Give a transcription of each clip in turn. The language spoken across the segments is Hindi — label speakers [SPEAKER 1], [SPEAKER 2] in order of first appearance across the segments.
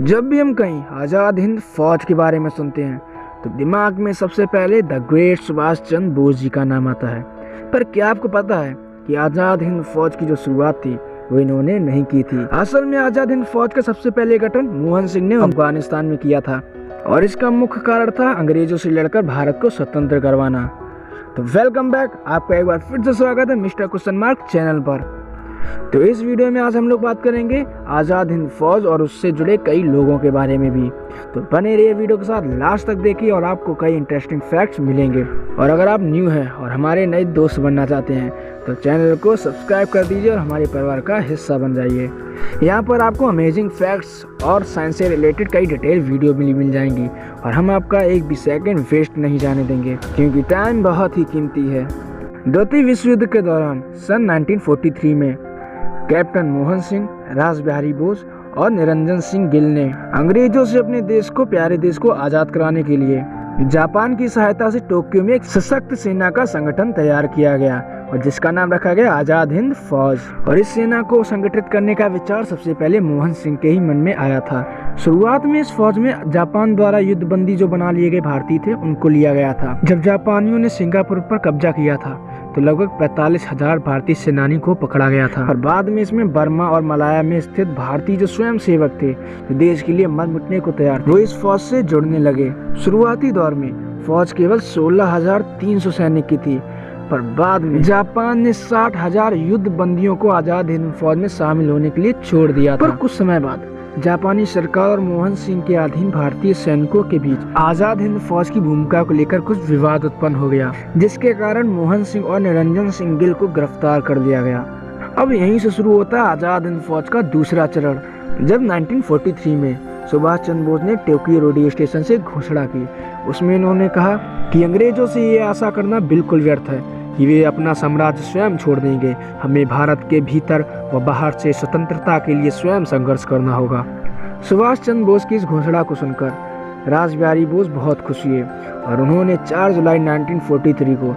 [SPEAKER 1] जब भी हम कहीं आज़ाद हिंद फौज के बारे में सुनते हैं तो दिमाग में सबसे पहले द ग्रेट सुभाष चंद्र बोस जी का नाम आता है। पर क्या आपको पता है कि आज़ाद हिंद फौज की जो शुरुआत थी वो इन्होंने नहीं की थी। असल में आज़ाद हिंद फौज का सबसे पहले गठन मोहन सिंह ने अफगानिस्तान में किया था और इसका मुख्य कारण था अंग्रेजों से लड़कर भारत को स्वतंत्र करवाना। तो वेलकम बैक, आपका एक बार फिर से स्वागत है मिस्टर क्वेश्चन मार्क चैनल पर। तो इस वीडियो में आज हम लोग बात करेंगे आज़ाद हिंद फौज और उससे जुड़े कई लोगों के बारे में भी। तो बने रहिए वीडियो के साथ, लास्ट तक देखिए और आपको कई इंटरेस्टिंग फैक्ट्स मिलेंगे। और अगर आप न्यू हैं और हमारे नए दोस्त बनना चाहते हैं तो चैनल को सब्सक्राइब कर दीजिए और हमारे परिवार का हिस्सा बन जाइए। यहाँ पर आपको अमेजिंग फैक्ट्स और साइंस से रिलेटेड कई डिटेल वीडियो मिल जाएंगी और हम आपका एक भी सेकेंड वेस्ट नहीं जाने देंगे क्योंकि टाइम बहुत ही कीमती है। द्वितीय विश्व युद्ध के दौरान सन 1943 में कैप्टन मोहन सिंह, रास बिहारी बोस और निरंजन सिंह गिल ने अंग्रेजों से अपने देश को, प्यारे देश को आजाद कराने के लिए जापान की सहायता से टोक्यो में एक सशक्त सेना का संगठन तैयार किया गया और जिसका नाम रखा गया आज़ाद हिंद फौज। और इस सेना को संगठित करने का विचार सबसे पहले मोहन सिंह के ही मन में आया था। शुरुआत में इस फौज में जापान द्वारा युद्धबंदी जो बना लिए गए भारतीय थे उनको लिया गया था। जब जापानियों ने सिंगापुर पर कब्जा किया था तो लगभग 45,000 भारतीय सेनानी को पकड़ा गया था और बाद में इसमें बर्मा और मलाया में स्थित भारतीय जो स्वयं सेवक थे जो देश के लिए मर मिटने को तैयार, वो इस फौज से जुड़ने लगे। शुरुआती दौर में फौज केवल 16,300 सैनिक की थी, पर बाद में जापान ने 60,000 युद्ध बंदियों को आज़ाद हिंद फौज में शामिल होने के लिए छोड़ दिया था। पर कुछ समय बाद जापानी सरकार और मोहन सिंह के अधीन भारतीय सैनिकों के बीच आज़ाद हिंद फौज की भूमिका को लेकर कुछ विवाद उत्पन्न हो गया, जिसके कारण मोहन सिंह और निरंजन सिंह गिल को गिरफ्तार कर लिया गया। अब यहीं से शुरू होता है आज़ाद हिंद फौज का दूसरा चरण। जब 1943 में सुभाष चंद्र बोस ने टोक्यो रेडियो स्टेशन से घोषणा की, उसमें इन्होंने कहा कि अंग्रेजों से ये आशा करना बिल्कुल व्यर्थ है कि वे अपना साम्राज्य स्वयं छोड़ देंगे। हमें भारत के भीतर व बाहर से स्वतंत्रता के लिए स्वयं संघर्ष करना होगा। सुभाष चंद्र बोस की इस घोषणा को सुनकर रास बिहारी बोस बहुत खुश हुए और उन्होंने 4 जुलाई 1943 को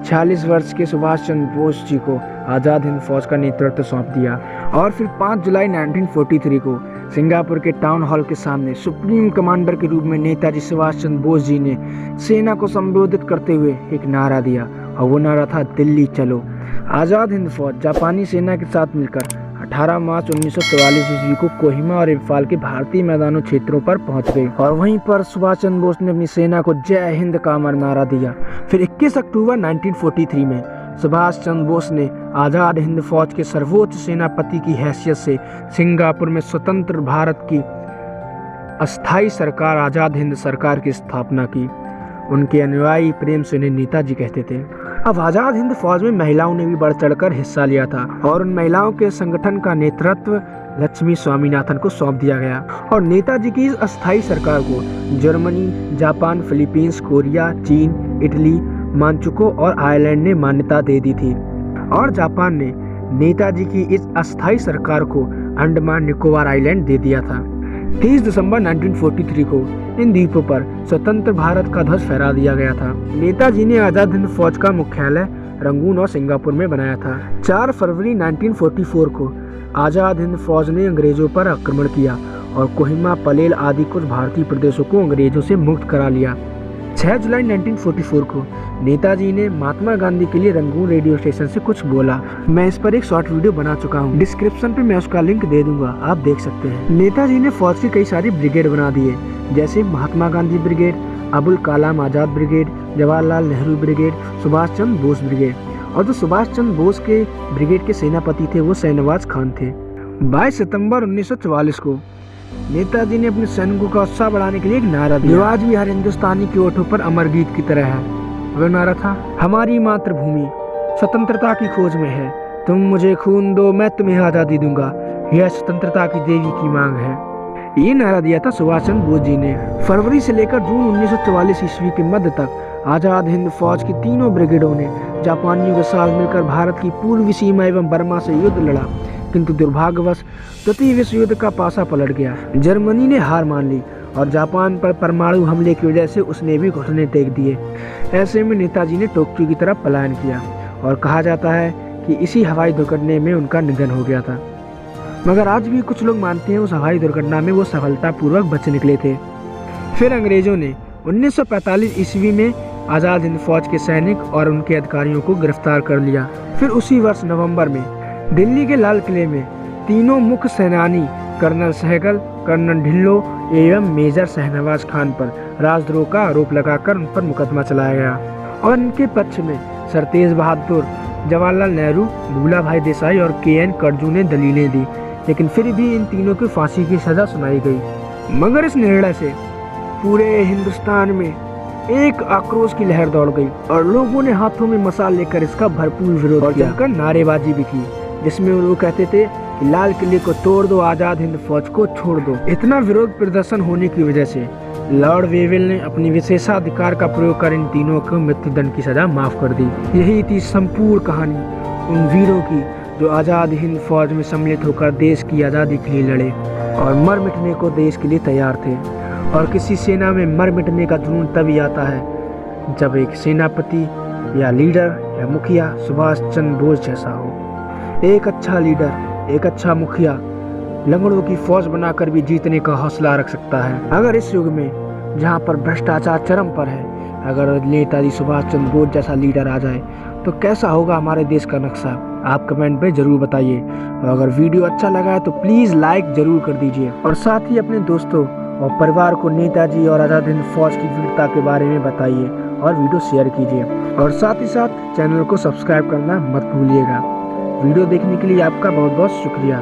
[SPEAKER 1] 46 वर्ष के सुभाष चंद्र बोस जी को आज़ाद हिंद फौज का नेतृत्व सौंप दिया। और फिर 5 जुलाई 1943 को सिंगापुर के टाउन हॉल के सामने सुप्रीम कमांडर के रूप में नेताजी सुभाष चंद्र बोस जी ने सेना को संबोधित करते हुए एक नारा दिया और वो नारा था दिल्ली चलो। आज़ाद हिंद फौज जापानी सेना के साथ मिलकर 18 मार्च 1944 ईस्वी को कोहिमा और इम्फाल के भारतीय मैदानों क्षेत्रों पर पहुंच गई और वहीं पर सुभाष चंद्र बोस ने अपनी सेना को जय हिंद का अमर नारा दिया। फिर 21 अक्टूबर 1943 में सुभाष चंद्र बोस ने आज़ाद हिंद फौज के सर्वोच्च सेनापति की हैसियत से सिंगापुर में स्वतंत्र भारत की अस्थायी सरकार आज़ाद हिंद सरकार की स्थापना की। उनके अनुयायी प्रेम से उन्हें नेताजी कहते थे। अब आज़ाद हिंद फौज में महिलाओं ने भी बढ़ चढ़कर हिस्सा लिया था और उन महिलाओं के संगठन का नेतृत्व लक्ष्मी स्वामीनाथन को सौंप दिया गया और नेताजी की इस अस्थायी सरकार को जर्मनी, जापान, फिलीपींस, कोरिया, चीन, इटली, मांचुको और आयरलैंड ने मान्यता दे दी थी। और जापान ने नेताजी की इस अस्थायी सरकार को अंडमान निकोबार आइलैंड दे दिया था। 30 दिसंबर 1943 को इन द्वीपों पर स्वतंत्र भारत का ध्वज फहरा दिया गया था। नेताजी ने आज़ाद हिंद फौज का मुख्यालय रंगून और सिंगापुर में बनाया था। 4 फरवरी 1944 को आज़ाद हिंद फौज ने अंग्रेजों पर आक्रमण किया और कोहिमा, पलेल आदि कुछ भारतीय प्रदेशों को अंग्रेजों से मुक्त करा लिया। 6 जुलाई 1944 को नेताजी ने महात्मा गांधी के लिए रंगून रेडियो स्टेशन से कुछ बोला। मैं इस पर एक शॉर्ट वीडियो बना चुका हूँ, डिस्क्रिप्शन पे मैं उसका लिंक दे दूंगा, आप देख सकते हैं। नेताजी ने फौज की कई सारी ब्रिगेड बना दिए, जैसे Mahatma Gandhi brigade, Abul Kalam Azad brigade, Jawaharlal Nehru brigade, Subhash Chandra Bose brigade. और जो सुभाष चंद्र बोस के ब्रिगेड के सेनापति थे वो शाहनवाज खान थे। 22 सितम्बर 1944 को नेताजी ने अपने सैनिकों का उत्साह बढ़ाने के लिए एक नारा दिया, जो आज भी हर हिंदुस्तानी के ओठों पर अमर गीत की तरह है। वह नारा था, हमारी मातृभूमि स्वतंत्रता की खोज में है, तुम मुझे खून दो मैं तुम्हें आज़ादी दूंगा, यह स्वतंत्रता की देवी की मांग है। ये नारा दिया था सुभाष चंद्र बोस जी ने। फरवरी से लेकर जून 1944 ईस्वी के मध्य तक आज़ाद हिंद फौज की तीनों ब्रिगेडों ने जापानियों के साथ मिलकर भारत की पूर्वी सीमा एवं बर्मा से युद्ध लड़ा, किंतु दुर्भाग्यवश द्वितीय विश्व युद्ध का पासा पलट गया। जर्मनी ने हार मान ली और जापान पर परमाणु हमले की वजह से उसने भी घुटने टेक दिए। ऐसे में नेताजी ने टोक्यो की तरफ पलायन किया और कहा जाता है कि इसी हवाई दुर्घटना में उनका निधन हो गया था। मगर आज भी कुछ लोग मानते हैं उस हवाई दुर्घटना में वो सफलतापूर्वक बच निकले थे। फिर अंग्रेजों ने 1945 ईस्वी में आज़ाद हिंद फौज के सैनिक और उनके अधिकारियों को गिरफ्तार कर लिया। फिर उसी वर्ष नवंबर में दिल्ली के लाल किले में तीनों मुख्य सेनानी कर्नल सहगल, कर्नल ढिल्लो एवं मेजर शहनवाज खान पर राजद्रोह का आरोप लगाकर उन पर मुकदमा चलाया गया और इनके पक्ष में सर तेज बहादुर, जवाहरलाल नेहरू, भूला भाई देसाई और के.एन. करजू ने दलीलें दी, लेकिन फिर भी इन तीनों की फांसी की सजा सुनाई गई। मगर इस निर्णय से पूरे हिंदुस्तान में एक आक्रोश की लहर दौड़ गई और लोगों ने हाथों में मशाल लेकर इसका भरपूर विरोध किया और नारेबाजी भी की, जिसमें वो लोग कहते थे कि लाल किले को तोड़ दो, आजाद हिंद फौज को छोड़ दो। इतना विरोध प्रदर्शन होने की वजह से लॉर्ड वेवेल ने अपनी विशेषाधिकार का प्रयोग कर इन तीनों को मृत्युदंड की सजा माफ कर दी। यही थी संपूर्ण कहानी उन वीरों की जो आजाद हिंद फौज में सम्मिलित होकर देश की आज़ादी के लिए लड़े और मर मिटने को देश के लिए तैयार थे। और किसी सेना में मर मिटने का जुनून तभी आता है जब एक सेनापति या लीडर या मुखिया सुभाष चंद्र बोस जैसा हो। एक अच्छा लीडर, एक अच्छा मुखिया लंगड़ों की फौज बनाकर भी जीतने का हौसला रख सकता है। अगर इस युग में जहां पर भ्रष्टाचार चरम पर है, अगर नेताजी सुभाष चंद्र बोस जैसा लीडर आ जाए तो कैसा होगा हमारे देश का नक्शा, आप कमेंट पे जरूर बताइए। और अगर वीडियो अच्छा लगा है तो प्लीज़ लाइक जरूर कर दीजिए और साथ ही अपने दोस्तों और परिवार को नेताजी और आज़ाद हिंद फौज की वीरता के बारे में बताइए और वीडियो शेयर कीजिए और साथ ही साथ चैनल को सब्सक्राइब करना मत भूलिएगा। वीडियो देखने के लिए आपका बहुत बहुत शुक्रिया।